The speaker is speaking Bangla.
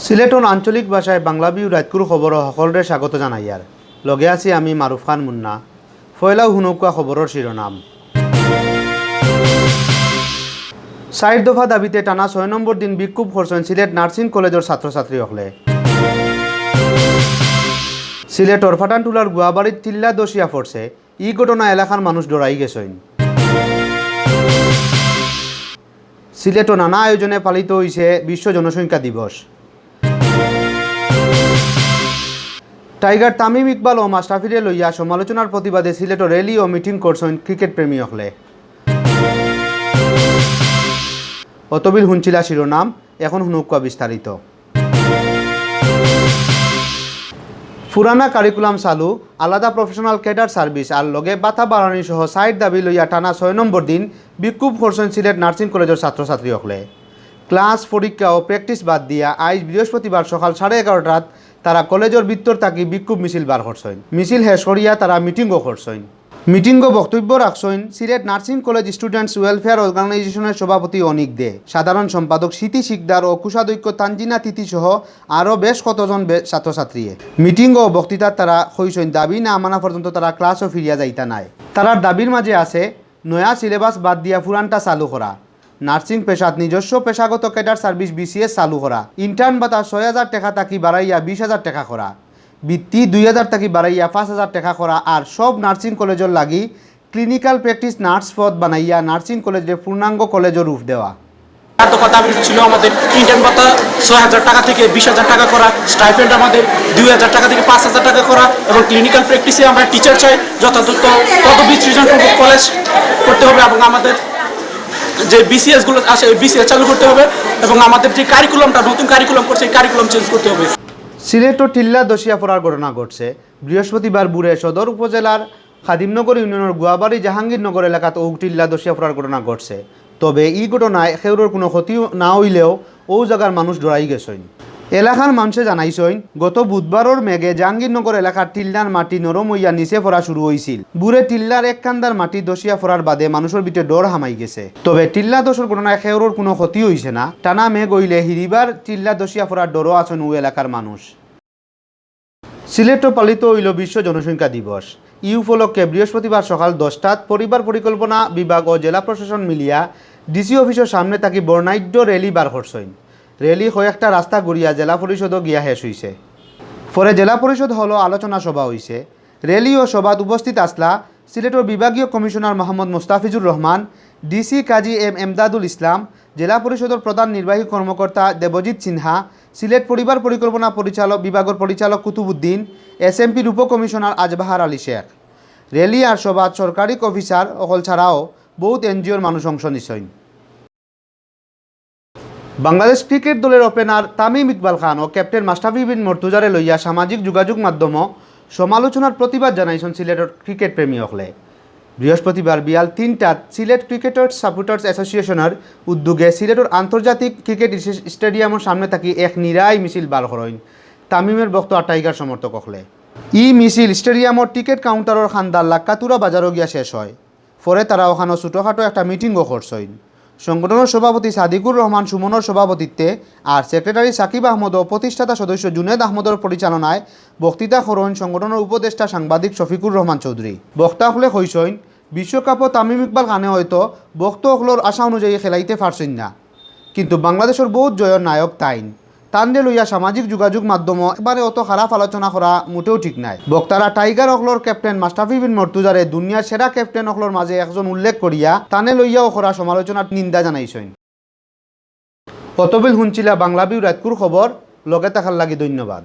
সিলেটন আঞ্চলিক ভাষায় বাংলাভিউ রাতকুর খবর সকলরে স্বাগত জানাইয়ার লগে আছি আমি মারুফ খান মুন্না। ফয়লাও হুনুকা খবরের শিরোনাম। ৬০ দফা দাবিতে টানা ৬ নম্বর দিন বিক্ষোভ করছেন সিলেট নার্সিং কলেজের ছাত্রছাত্রী হলে। সিলেটর ফাটানটুলার গুয়াবাড়ির টিল্লা দশিয়া পড়ছে, ই ঘটনা এলাকার মানুষ ডরাই গেছেন। সিলেটও নানা আয়োজনে পালিত হয়েছে বিশ্ব জনসংখ্যা দিবস। টাইগার তামিম ইকবাল ও মাশরাফিরে লইয়া সমালোচনার প্রতিবাদে সিলেটও র্যালি ও মিটিং করছেন ক্রিকেট প্রেমী হলে। অতবিল হুঞ্চিলা শিরোনাম, এখন হুনুকা বিস্তারিত। ফুরানা কারিকুলাম চালু, আলাদা প্রফেশনাল ক্যাডার সার্ভিস আর লগে বাতা বাড়ানি সহ ৬০ দাবি লইয়া টানা ৬ নম্বর দিন বিক্ষোভ করছেন সিলেট নার্সিং কলেজের ছাত্রছাত্রী হলে। ক্লাস পরীক্ষা ও প্র্যাকটিস বাদ দিয়া আজ বৃহস্পতিবার সকাল 11:30 তারা কলেজের ভিতর থাকি বিক্ষোভ মিছিল বার করছেন। মিছিল শেষ করিয়া তারা মিটিংও করছেন। মিটিংও বক্তব্য রাখছেন Sylhet nursing college students welfare অর্গানাইজেশনের সভাপতি অনিক দে, সাধারণ সম্পাদক স্মৃতি শিকদার ও কুষাধ্যক্ষ তানজিনা তিথি সহ আরও বেশ কতজন ছাত্রছাত্রী। মিটিং ও বক্তৃতার তারা কইছেন দাবি না মানা পর্যন্ত তারা ক্লাসও ফিরিয়া যাইতা নাই। তারার দাবির মাঝে আছে নয়া সিলেবাস বাদ দিয়া পুরানটা চালু করা, নার্সিং পেশাত নিজস্ব পেশাগত ক্যাডার সার্ভিস BCS চালু করা, ইন্টার্ন ভাতা ৬,০০০ টাকা থাকি বাড়াইয়া 20,০০০ টাকা করা, বৃত্তি 2,০০০ টাকি বাড়াইয়া 5,০০০ টাকা করা আর সব নার্সিং কলেজের লাগি ক্লিনিক্যাল প্র্যাকটিস নার্স পদ বানাইয়া নার্সিং কলেজের পূর্ণাঙ্গ কলেজের রূপ দেওয়া। দাবি ছিল আমাদের ইন্টার্ন ভাতা ৬,০০০ টাকা থেকে 20,০০০ টাকা করা, স্টাইপেন্ড আমাদের 2,০০০ টাকা থেকে 5,০০০ টাকা করা এবং ক্লিনিক্যাল প্র্যাকটিসে আমরা টিচার চাই যথাযথ পদবি সৃজন কলেজ করতে হবে এবং আমাদের যে BCS গুলো আছে BCS চালু করতে হবে এবং আমাদের যে কারিকুলামটা নতুন কারিকুলাম করছে এই কারিকুলাম চেঞ্জ করতে হবে। সিলেট ও টিল্লা দশিয়া পড়ার ঘটনা ঘটছে বৃহস্পতিবার বুড়ে সদর উপজেলার খাদিমনগর ইউনিয়নের গুয়াবাড়ি জাহাঙ্গীরনগর এলাকাত ও টিল্লা দশিয়া পড়ার ঘটনা ঘটছে। তবে এই ঘটনায় খেউরের কোনো ক্ষতি না হইলেও ও জায়গার মানুষ ডরাই গেছেন। এলাকার মানুষে জানাইছেন গত বুধবারের মেঘে জাহাঙ্গীরনগর এলাকার টিল্লার মাটি নরম হইয়া নিচে পড়া শুরু হয়েছিল। বুড়ে টিল্লার এক কান্দার মাটি দশিয়া পড়ার বাদে মানুষের ভিতরে ডর হামাই গেছে। তবে টিল্লা দোষের ঘটনায় খেউরের কোনো ক্ষতি হয়েছে না। টানা মেঘ হইলে হিরিবার টিল্লা দশিয়া পড়ার ডরও আছেন ও এলাকার মানুষ। সিলেটও পালিত হইল বিশ্ব জনসংখ্যা দিবস। ই উপলক্ষে বৃহস্পতিবার সকাল 10টাত পরিবার পরিকল্পনা বিভাগ ও জেলা প্রশাসন মিলিয়া ডিসি অফিসের সামনে থাকি বর্ণাঢ্য র্যালি বার করছেন। র্যালি কয়েকটা রাস্তা ঘুরিয়া জেলা পরিষদও গিয়া শেষ হয়েছে। পরে জেলা পরিষদ হলো আলোচনা সভা হয়েছে। র্যালি ও সভাত উপস্থিত আসলা সিলেটের বিভাগীয় কমিশনার মোহাম্মদ মুস্তাফিজুর রহমান, ডিসি কাজী এমদাদুল ইসলাম, জেলা পরিষদের প্রধান নির্বাহী কর্মকর্তা দেবজিৎ সিনহা, সিলেট পরিবার পরিকল্পনা পরিচালক বিভাগের পরিচালক কুতুবুদ্দিন, SMPর উপকমিশনার আজবাহার আলী শেখ। র্যালি আর সভাত সরকারি অফিসার অকল ছাড়াও বহুত NGOর মানুষ অংশ নিছেন। বাংলাদেশ ক্রিকেট দলের ওপেনার তামিম ইকবাল খান ও ক্যাপ্টেন মাশরাফি বিন মর্তুজারে লইয়া সামাজিক যোগাযোগ মাধ্যম সমালোচনার প্রতিবাদ জানাইছেন সিলেটের ক্রিকেট প্রেমী হলে। বৃহস্পতিবার বিয়াল 3টাত সিলেট ক্রিকেটার্স সাপোর্টার্স অ্যাসোসিয়েশনের উদ্যোগে সিলেটের আন্তর্জাতিক ক্রিকেট স্টেডিয়ামের সামনে থাকি এক নিরাই মিছিল বার করেন তামিমের ভক্ত আর টাইগার সমর্থক হলে। ই মিছিল স্টেডিয়ামের টিকিট কাউন্টারের খান্দার লাক্কাতুরা বাজারও গিয়া শেষ হয়। পরে তারা ওখানে ছোটোখাটো একটা মিটিংও করছেন। সংগঠনের সভাপতি সাদিকুর রহমান সুমনের সভাপতিত্বে আর সেক্রেটারি সাকিব আহমদ ও প্রতিষ্ঠাতা সদস্য জুনেদ আহমদের পরিচালনায় বক্তৃতা করেন সংগঠনের উপদেষ্টা সাংবাদিক শফিকুর রহমান চৌধুরী। বক্তা হলে কইছেন বিশ্বকাপও তামিম ইকবাল খানে হয়তো বক্তসকলের আশা অনুযায়ী খেলাইতে পারছেন না, কিন্তু বাংলাদেশের বহুত জয়ের নায়ক তাইন তানরে লইয়া সামাজিক যোগাযোগ মাধ্যম একবারে অত খারাপ আলোচনা করা মোটেও ঠিক নাই। বক্তারা টাইগার অকলর ক্যাপ্টেন মাশরাফি বিন মর্তুজারে দুনিয়ার সেরা ক্যাপ্টেন অকলর মাঝে একজন উল্লেখ করিয়া তানে লইয়াও করা সমালোচনার নিন্দা জানাইছেন। অতবিল হুঞ্চিলা বাংলাভিউ রাতকুর খবর লগে থাকার লাগি ধন্যবাদ।